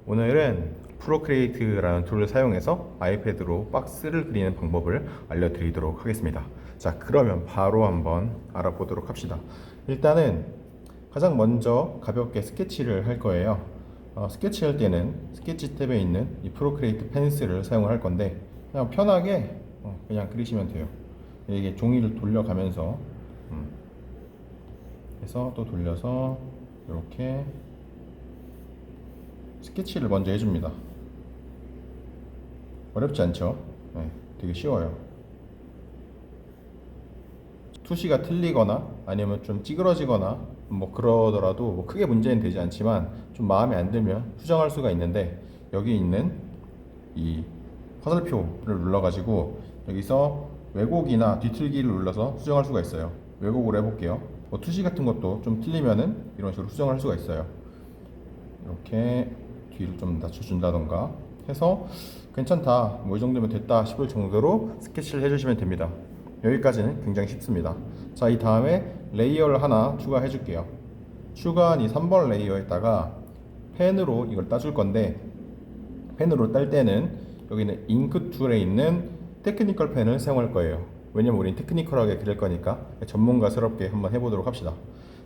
오늘은 프로크리에이트라는 툴을 사용해서 아이패드로 박스를 그리는 방법을 알려드리도록 하겠습니다. 자, 그러면 바로 한번 알아보도록 합시다. 일단은 가장 먼저 가볍게 스케치를 할 거예요. 스케치할 때는 스케치 탭에 있는 이 프로크리에이트 펜슬을 사용을 할 건데 그냥 편하게 그냥 그리시면 돼요. 이게 종이를 돌려가면서 해서 또 돌려서 이렇게 스케치를 먼저 해줍니다. 어렵지 않죠? 네, 되게 쉬워요. 투시가 틀리거나 아니면 좀 찌그러지거나 뭐 그러더라도 뭐 크게 문제는 되지 않지만 좀 마음에 안 들면 수정할 수가 있는데, 여기 있는 이 화살표를 눌러가지고 여기서 왜곡이나 뒤틀기를 눌러서 수정할 수가 있어요. 왜곡으로 해볼게요. 뭐 투시 같은 것도 좀 틀리면은 이런 식으로 수정할 수가 있어요. 이렇게 뒤를 좀 낮춰준다던가 해서 괜찮다, 뭐 이 정도면 됐다 싶을 정도로 스케치를 해주시면 됩니다. 여기까지는 굉장히 쉽습니다. 자, 이 다음에 레이어를 하나 추가해 줄게요. 추가한 이 3번 레이어에다가 펜으로 이걸 따줄 건데, 펜으로 딸 때는 여기는 잉크 툴에 있는 테크니컬 펜을 사용할 거예요. 왜냐면 우린 테크니컬하게 그릴 거니까 전문가스럽게 한번 해보도록 합시다.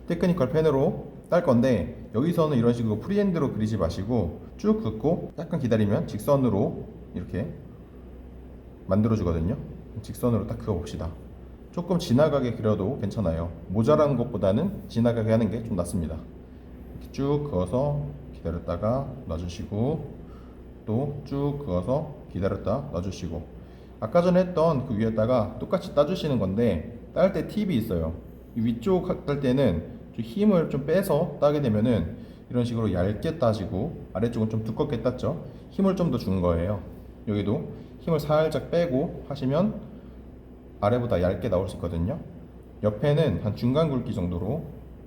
테크니컬 펜으로 딸 건데, 여기서는 이런 식으로 프리핸드로 그리지 마시고 쭉 긋고 약간 기다리면 직선으로 이렇게 만들어 주거든요. 직선으로 딱 그어 봅시다. 조금 지나가게 그려도 괜찮아요. 모자라는 것보다는 지나가게 하는 게 좀 낫습니다. 이렇게 쭉 그어서 기다렸다가 놔주시고, 또 쭉 그어서 기다렸다 놔주시고, 아까 전에 했던 그 위에다가 똑같이 따주시는 건데, 딸 때 팁이 있어요. 이 위쪽 딸 때는 좀 힘을 좀 빼서 따게 되면은 이런 식으로 얇게 따지고, 아래쪽은 좀 두껍게 땄죠. 힘을 좀 더 준 거예요. 여기도 힘을 살짝 빼고 하시면 아래보다 얇게 나올 수 있거든요. 옆에는 한 중간 굵기 정도로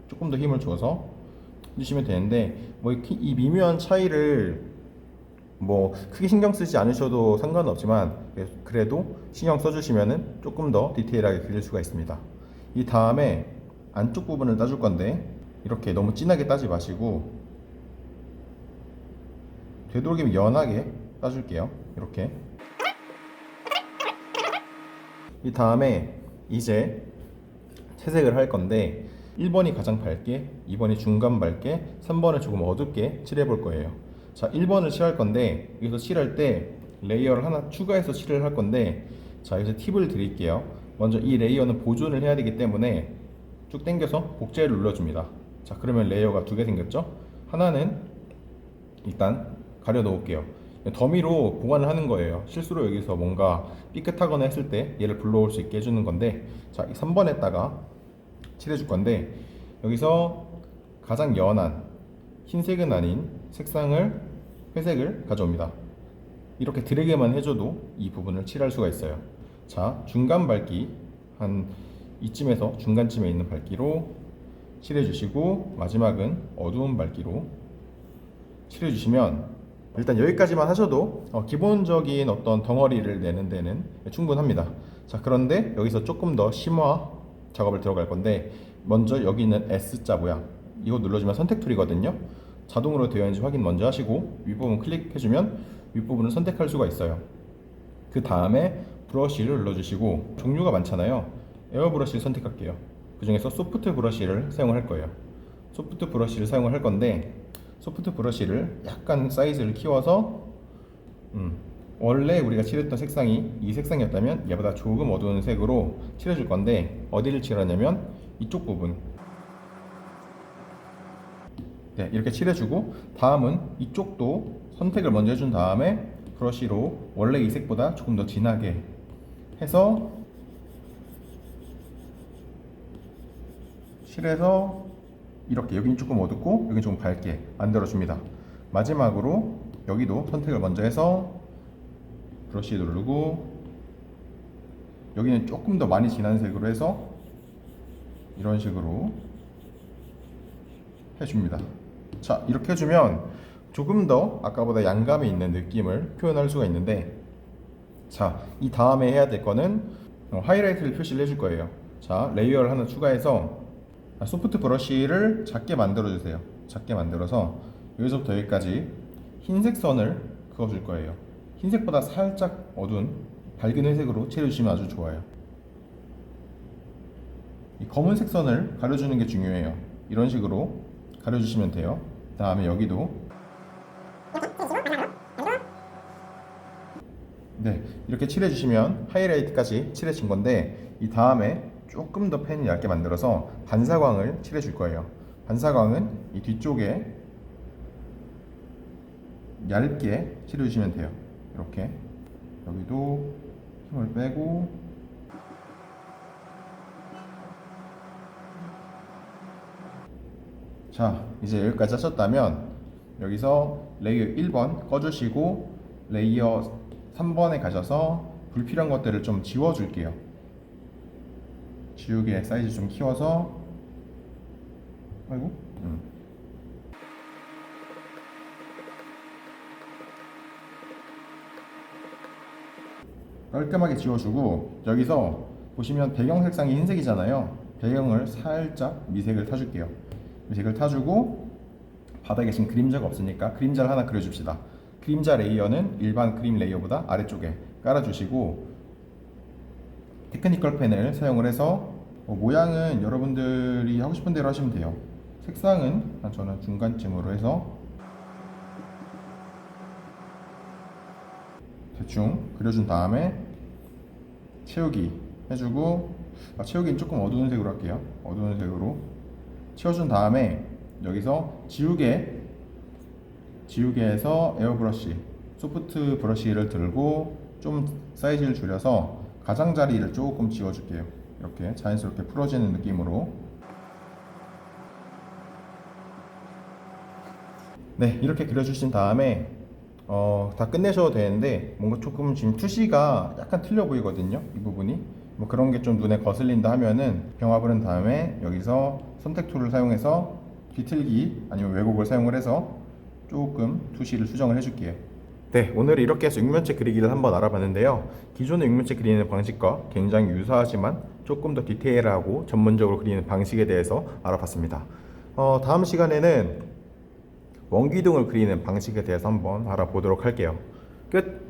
조금 더 힘을 줘서 해주시면 되는데, 뭐 이 미묘한 차이를 뭐 크게 신경 쓰지 않으셔도 상관은 없지만 그래도 신경 써주시면은 조금 더 디테일하게 그릴 수가 있습니다. 이 다음에 안쪽 부분을 따줄 건데, 이렇게 너무 진하게 따지 마시고 되도록이면 연하게 따줄게요. 이렇게. 이 다음에 이제 채색을 할 건데, 1번이 가장 밝게, 2번이 중간 밝게, 3번을 조금 어둡게 칠해 볼 거예요. 자, 1번을 칠할 건데, 여기서 칠할 때 레이어를 하나 추가해서 칠을 할 건데, 자, 여기서 팁을 드릴게요. 먼저 이 레이어는 보존을 해야 되기 때문에 쭉 당겨서 복제를 눌러줍니다. 자, 그러면 레이어가 두 개 생겼죠? 하나는 일단 가려 놓을게요. 더미로 보관을 하는 거예요. 실수로 여기서 뭔가 삐끗하거나 했을 때 얘를 불러올 수 있게 해주는 건데, 자, 이 3번에다가 칠해줄 건데, 여기서 가장 연한 흰색은 아닌 색상을, 회색을 가져옵니다. 이렇게 드래그만 해줘도 이 부분을 칠할 수가 있어요. 자, 중간 밝기 한 이쯤에서 중간쯤에 있는 밝기로 칠해주시고, 마지막은 어두운 밝기로 칠해주시면, 일단 여기까지만 하셔도 기본적인 어떤 덩어리를 내는 데는 충분합니다. 자, 그런데 여기서 조금 더 심화 작업을 들어갈 건데, 먼저 여기 있는 S자 모양, 이거 눌러주면 선택 툴이거든요. 자동으로 되어 있는지 확인 먼저 하시고 윗부분 클릭해주면 윗부분을 선택할 수가 있어요. 그 다음에 브러쉬를 눌러주시고, 종류가 많잖아요. 에어브러쉬를 선택할게요. 그 중에서 소프트 브러쉬를 사용을 할 거예요. 소프트 브러쉬를 사용을 할 건데, 소프트 브러쉬를 약간 사이즈를 키워서 원래 우리가 칠했던 색상이 이 색상이었다면 얘보다 조금 어두운 색으로 칠해줄 건데, 어디를 칠하냐면 이쪽 부분, 네, 이렇게 칠해주고, 다음은 이쪽도 선택을 먼저 해준 다음에 브러쉬로 원래 이 색보다 조금 더 진하게 해서 칠해서 이렇게, 여기는 조금 어둡고 여기는 조금 밝게 만들어줍니다. 마지막으로 여기도 선택을 먼저 해서 브러쉬 누르고, 여기는 조금 더 많이 진한 색으로 해서 이런 식으로 해줍니다. 자, 이렇게 해주면 조금 더 아까보다 양감이 있는 느낌을 표현할 수가 있는데, 자, 이 다음에 해야 될 거는 하이라이트를 표시를 해줄 거예요. 자, 레이어를 하나 추가해서 소프트 브러쉬를 작게 만들어 주세요. 작게 만들어서 여기서부터 여기까지 흰색 선을 그어줄 거예요. 흰색보다 살짝 어두운 밝은 회색으로 칠해주시면 아주 좋아요. 이 검은색 선을 가려주는 게 중요해요. 이런 식으로 가려주시면 돼요. 그 다음에 여기도 네, 이렇게 칠해주시면 하이라이트까지 칠해진 건데, 이 다음에 조금 더 펜을 얇게 만들어서 반사광을 칠해줄 거예요. 반사광은 이 뒤쪽에 얇게 칠해주시면 돼요. 이렇게 여기도 힘을 빼고, 자, 이제 여기까지 하셨다면 여기서 레이어 1번 꺼주시고 레이어 3번에 가셔서 불필요한 것들을 좀 지워줄게요. 지우개 사이즈 좀 키워서, 아이고, 깔끔하게 지워주고, 여기서 보시면 배경 색상이 흰색이잖아요. 배경을 살짝 미색을 타줄게요. 미색을 타주고, 바닥에 지금 그림자가 없으니까 그림자를 하나 그려줍시다. 그림자 레이어는 일반 그림 레이어보다 아래쪽에 깔아주시고, 테크니컬 펜을 사용을 해서 모양은 여러분들이 하고 싶은 대로 하시면 돼요. 색상은 저는 중간쯤으로 해서 대충 그려준 다음에 채우기 해주고, 채우기는 조금 어두운 색으로 할게요. 어두운 색으로 채워준 다음에 여기서 지우개에서 에어브러쉬, 소프트 브러쉬를 들고 좀 사이즈를 줄여서 가장자리를 조금 지워줄게요. 이렇게 자연스럽게 풀어지는 느낌으로. 네, 이렇게 그려주신 다음에 다 끝내셔도 되는데, 뭔가 조금 지금 투시가 약간 틀려 보이거든요. 이 부분이 뭐 그런 게 좀 눈에 거슬린다 하면은 병합을 한 다음에 여기서 선택 툴을 사용해서 뒤틀기 아니면 왜곡을 사용을 해서 조금 투시를 수정을 해줄게요. 네, 오늘 이렇게 해서 육면체 그리기를 한번 알아봤는데요. 기존의 육면체 그리는 방식과 굉장히 유사하지만 조금 더 디테일하고 전문적으로 그리는 방식에 대해서 알아봤습니다. 다음 시간에는 원기둥을 그리는 방식에 대해서 한번 알아보도록 할게요. 끝!